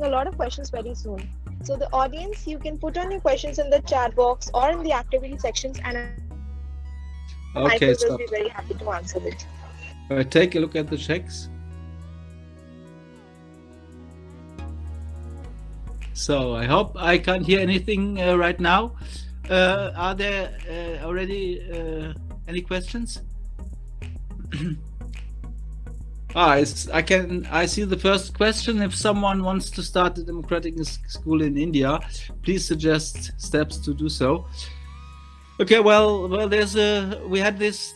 a lot of questions very soon. So the audience, you can put on your questions in the chat box or in the activity sections, and Michael Okay, will so be very happy to answer it. take a look at the checks. So I hope I can't hear anything right now. Are there already any questions? I see the first question. If someone wants to start a democratic school in India, please suggest steps to do so. Okay, well, we had this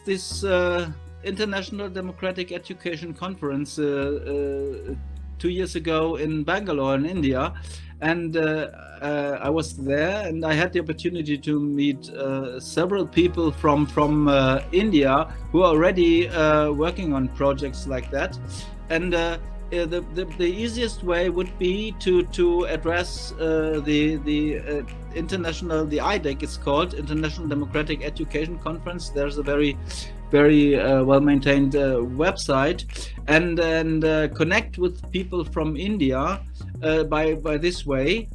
International Democratic Education Conference 2 years ago in Bangalore in India, and I was there, and I had the opportunity to meet several people from India who are already working on projects like that, and the easiest way would be to address the international, the EUDEC is called, International Democratic Education Conference. There's a very well-maintained website, and connect with people from India by this way.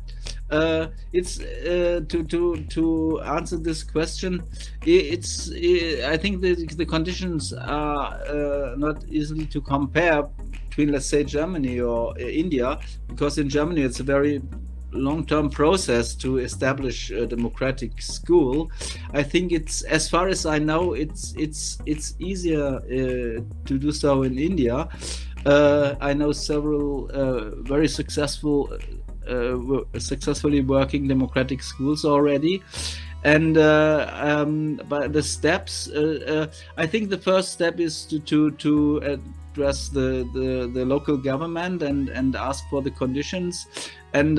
It's to answer this question. I think the conditions are not easily to compare between, let's say, Germany or India, because in Germany it's a very long-term process to establish a democratic school. I think it's, as far as I know, it's easier to do so in India. I know several very successfully working democratic schools already, and but the steps, I think the first step is to address the local government and ask for the conditions, and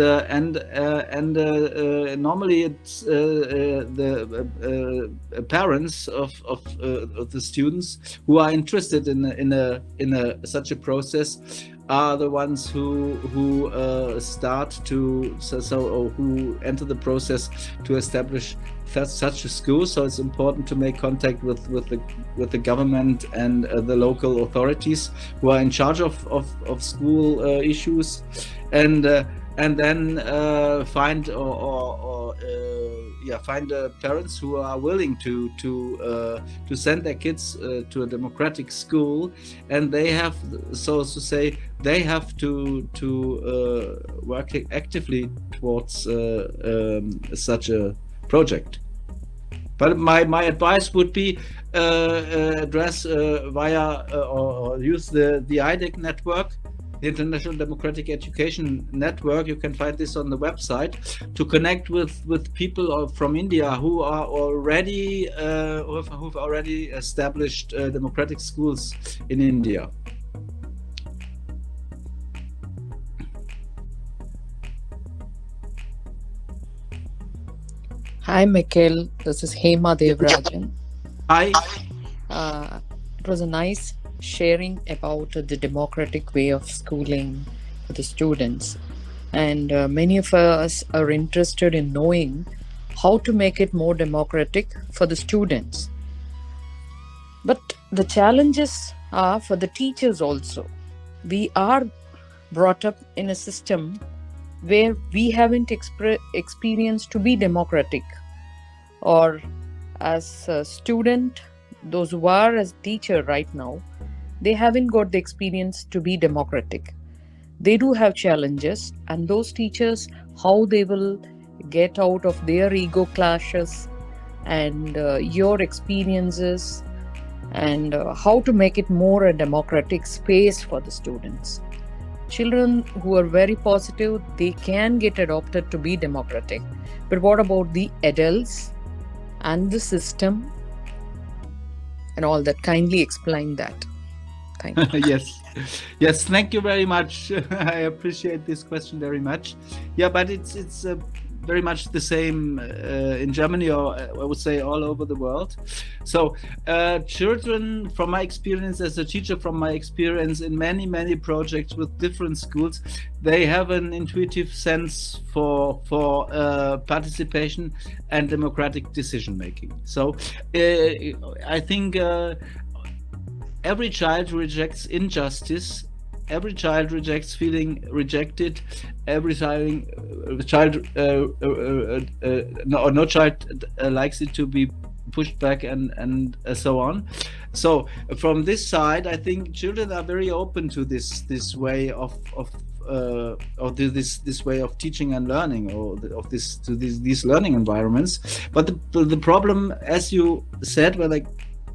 normally it's the parents of the students who are interested in such a process are the ones who start to or who enter the process to establish such a school. So it's important to make contact with the government and the local authorities who are in charge of school issues, and then find find parents who are willing to send their kids to a democratic school, and they have, so to say, they have to work actively towards such a project. But my advice would be address via or use the EUDEC network, the International Democratic Education Network. You can find this on the website, to connect with people from India who are already who've already established democratic schools in India. Hi, Mikhail. This is Hema Devrajan. Hi. It was a nice sharing about the democratic way of schooling for the students. And many of us are interested in knowing how to make it more democratic for the students. But the challenges are for the teachers also. We are brought up in a system where we haven't experienced to be democratic, or as a student, those who are as teacher right now, they haven't got the experience to be democratic. They do have challenges, and those teachers, how they will get out of their ego clashes and your experiences, and how to make it more a democratic space for the students. Children who are very positive, they can get adopted to be democratic. But what about the adults and the system and all that? Kindly explain that. Thank you. Yes, thank you very much. I appreciate this question very much. Yeah, but it's very much the same in Germany, or I would say all over the world. So children, from my experience as a teacher, from my experience in many projects with different schools, they have an intuitive sense for participation and democratic decision making. So I think every child rejects injustice every child rejects feeling rejected. Every child, no child likes it to be pushed back and so on. So from this side, I think children are very open to this way of this way of teaching and learning, or these learning environments. But the problem, as you said, well, like,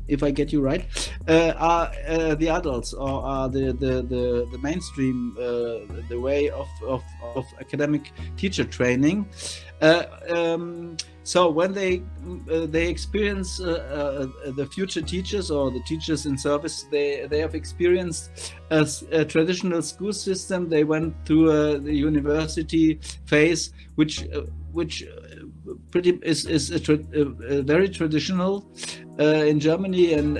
if I get you right, are the adults, or are the mainstream, the way of academic teacher training. So when they experience the future teachers or the teachers in service, they have experienced a traditional school system. They went through the university phase, which pretty is very traditional in Germany and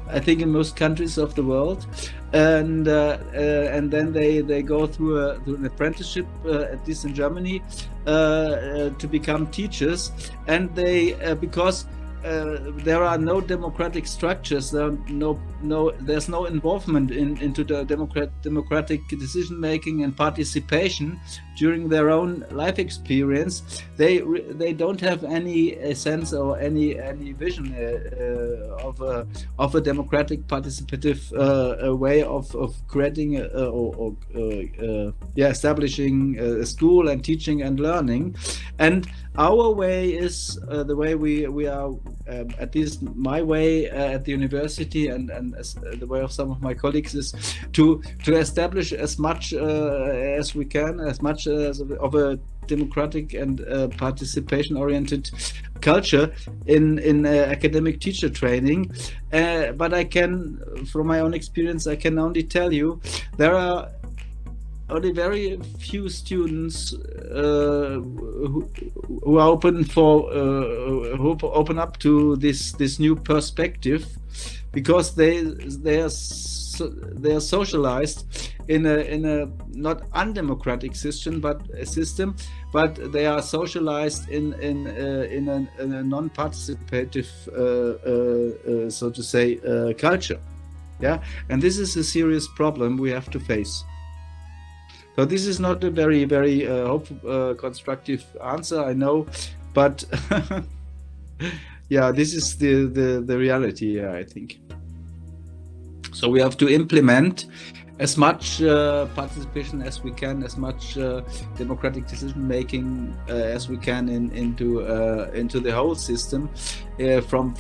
I think in most countries of the world, and then they go through an apprenticeship, at least in Germany, to become teachers, and they because there are no democratic structures, there's no involvement into the democratic decision making and participation during their own life experience. They don't have any sense or any vision of a democratic participative way of creating establishing a school and teaching and learning. And our way is the way we are, at least my way at the university, and as the way of some of my colleagues, is to establish as much as we can, as much of a democratic and participation oriented culture in academic teacher training. But I can, from my own experience, I can only tell you there are only very few students who are open who open up to this new perspective, because they are socialized in a not undemocratic system, but they are socialized in a non-participative, so to say, culture. Yeah, and this is a serious problem we have to face. So this is not a very, very constructive answer, I know, but yeah, this is the reality, yeah, I think. So we have to implement as much participation as we can, as much democratic decision making as we can into the whole system, from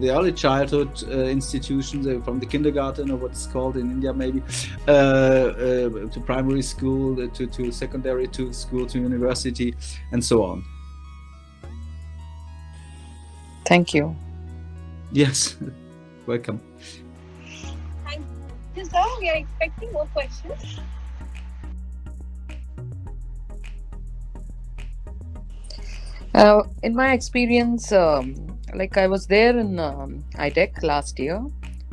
the early childhood institutions, from the kindergarten, or what's called in India maybe, to primary school, to secondary, to school, to university, and so on. Thank you. Yes, welcome. Sir, we are expecting more questions. In my experience, like I was there in EUDEC last year.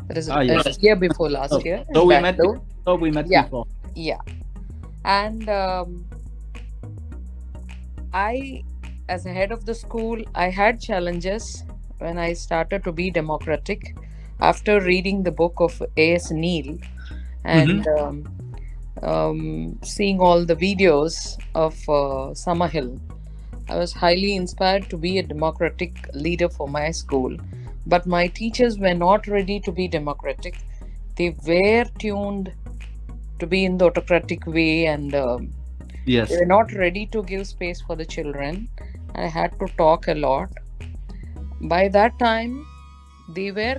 That is yes. Year before last year. So we met before. Yeah. And I, as a head of the school, I had challenges when I started to be democratic. After reading the book of A.S. Neil and seeing all the videos of Summerhill, I was highly inspired to be a democratic leader for my school. But my teachers were not ready to be democratic. They were tuned to be in the autocratic way, and yes, they were not ready to give space for the children. I had to talk a lot. By that time, they were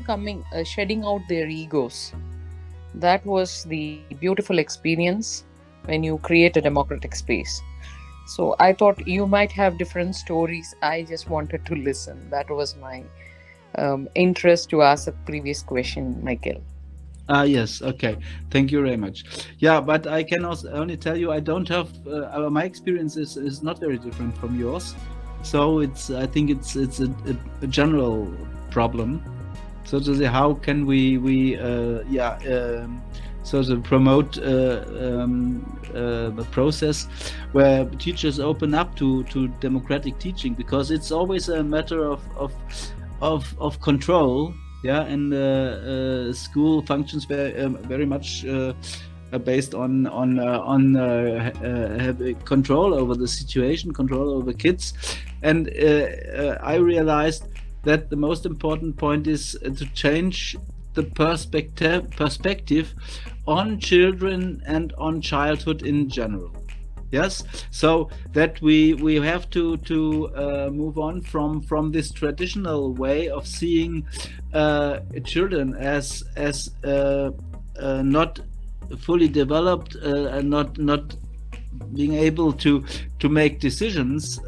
shedding out their egos. That was the beautiful experience when you create a democratic space. So I thought you might have different stories. I just wanted to listen. That was my interest to ask a previous question, Michael. Yes, okay. Thank you very much. Yeah, but I can also only tell you I don't have, my experience is not very different from yours. So I think it's a general problem. So to say, how can we sort of promote the process where teachers open up to democratic teaching, because it's always a matter of control. yeah, and school functions very much based on have control over the situation, control over kids, and I realized that the most important point is to change the perspective on children and on childhood in general. Yes, so that we have to move on from this traditional way of seeing children as not fully developed and not being able to make decisions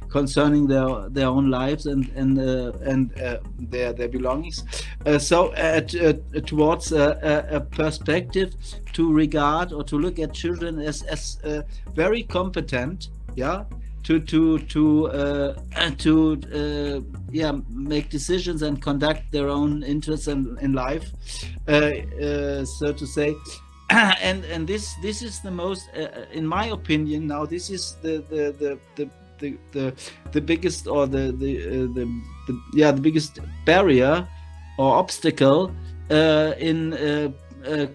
concerning their own lives and their belongings. So towards a perspective to regard or to look at children as very competent, yeah, to make decisions and conduct their own interests in life, so to say. And this is the most, in my opinion, now this is the biggest, or the biggest barrier or obstacle in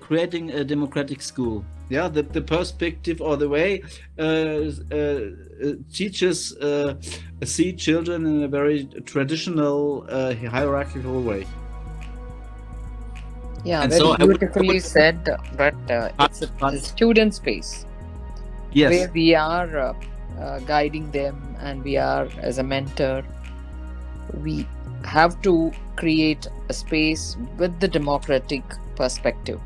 creating a democratic school. Yeah, the perspective or the way teachers see children in a very traditional, hierarchical way. Yeah, And very so beautifully said, but it's a student space. Yes. Where we are guiding them, and we are, as a mentor, we have to create a space with the democratic perspective.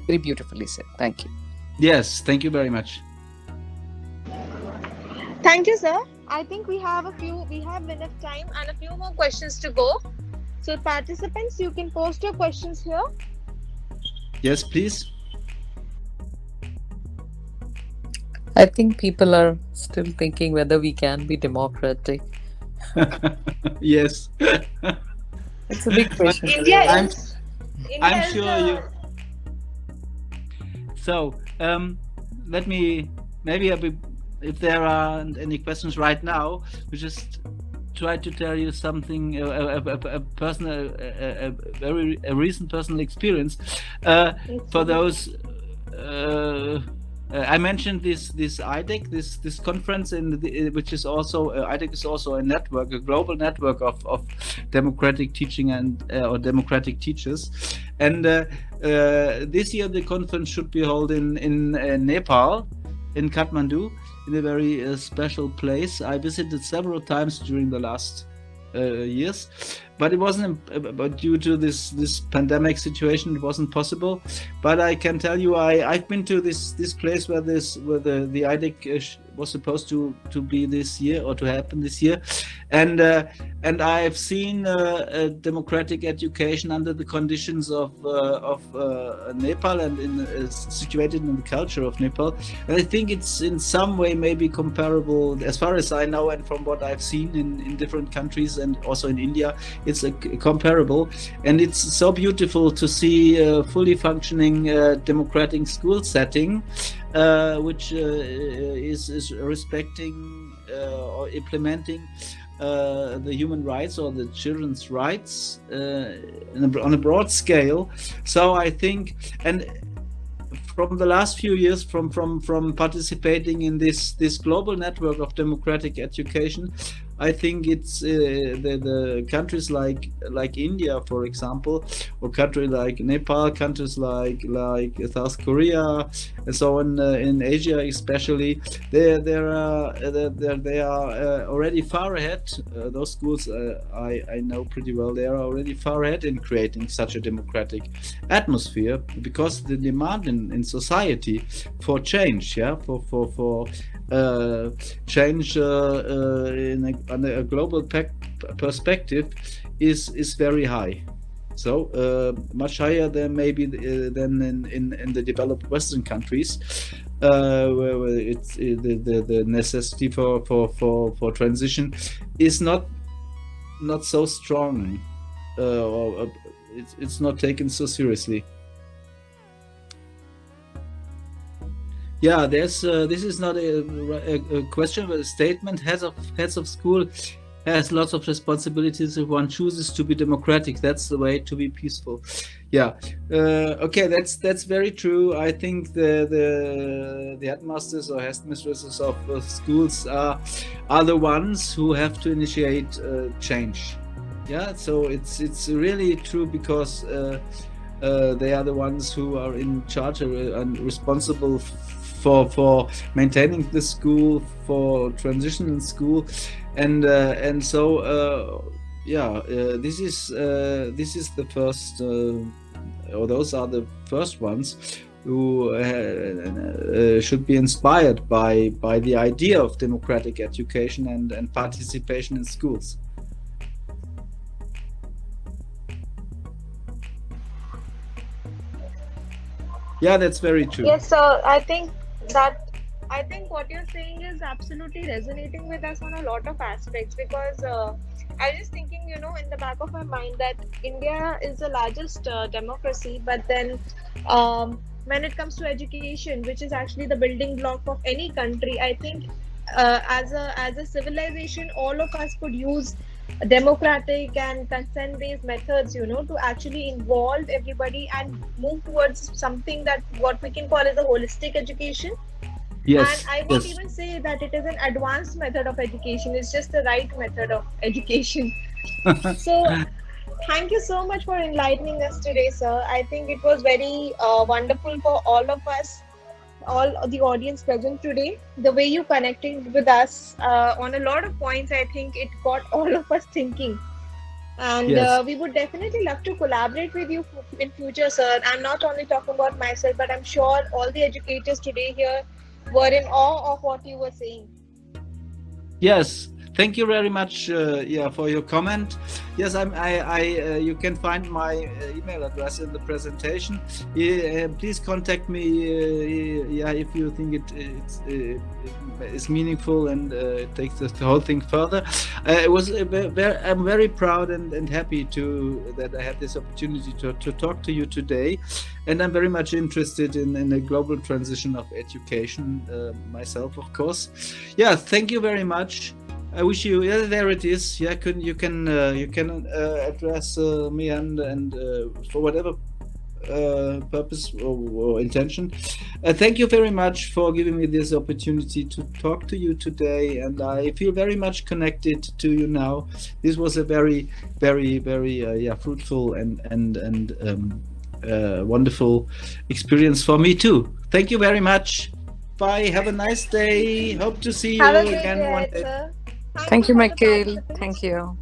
Very beautifully said. Thank you. Yes, thank you very much. Thank you, sir. I think we have enough time and a few more questions to go. So participants, you can post your questions here. Yes, please. I think people are still thinking whether we can be democratic. Yes. It's a big question. I'm sure you. So let me if there aren't any questions right now, we just try to tell you something, a personal, a recent personal experience. For those, I mentioned this EUDEC, this conference, which is also EUDEC is also a network, a global network of democratic teaching and or democratic teachers. And this year the conference should be held in Nepal, in Kathmandu, in a very special place. I visited several times during the last years, but it wasn't. But due to this pandemic situation, it wasn't possible. But I can tell you, I've been to this place where the EUDEC was supposed to be this year, or to happen this year, and I've seen democratic education under the conditions of Nepal, and situated in the culture of Nepal. And I think it's in some way maybe comparable, as far as I know, and from what I've seen in different countries and also in India, it's comparable. And it's so beautiful to see a fully functioning democratic school setting, which is respecting or implementing the human rights or the children's rights on a broad scale. So I think, and from the last few years, from participating in this global network of democratic education, I think it's the countries like India, for example, or countries like Nepal, countries like South Korea, and so on, in Asia especially. They are already far ahead. Those schools I know pretty well. They are already far ahead in creating such a democratic atmosphere, because the demand in society for change, for change on a global perspective is very high. So much higher than maybe than in the developed Western countries, where it's the necessity for transition is not so strong, or it's not taken so seriously. Yeah, there's this is not a question, but a statement. Heads of school has lots of responsibilities if one chooses to be democratic. That's the way to be peaceful. Yeah. Okay, that's very true. I think the headmasters or headmistresses of schools are the ones who have to initiate change. Yeah, so it's really true, because they are the ones who are in charge and responsible for maintaining the school, for transition in school, and so this is the first, or those are the first ones who should be inspired by the idea of democratic education and participation in schools. Yeah, that's very true. Yes, sir. I think what you're saying is absolutely resonating with us on a lot of aspects, because I was just thinking, in the back of my mind, that India is the largest democracy, but then when it comes to education, which is actually the building block of any country, I think as a civilization, all of us could use democratic and consent-based methods, to actually involve everybody and move towards something that what we can call as a holistic education. Yes. And I won't even say that it is an advanced method of education. It's just the right method of education. So thank you so much for enlightening us today, sir. I think it was very wonderful for all of us, all the audience present today. The way you connected with us on a lot of points, I think it got all of us thinking. And Yes. we would definitely love to collaborate with you in future, sir. I'm not only talking about myself, but I'm sure all the educators today here were in awe of what you were saying. Yes, thank you very much, for your comment. Yes, you can find my email address in the presentation. Please contact me, if you think it is meaningful and it takes the whole thing further. I'm very proud and happy that I had this opportunity to talk to you today, and I'm very much interested in the global transition of education myself, of course. Yeah, thank you very much. I wish you. Yeah, there it is. Yeah, you can address me and for whatever purpose or intention. Thank you very much for giving me this opportunity to talk to you today, and I feel very much connected to you now. This was a very, very, very fruitful and wonderful experience for me too. Thank you very much. Bye. Have a nice day. Hope to see you Have a great again day, one day. sir. Thank you, for the Michael. participants. Thank you.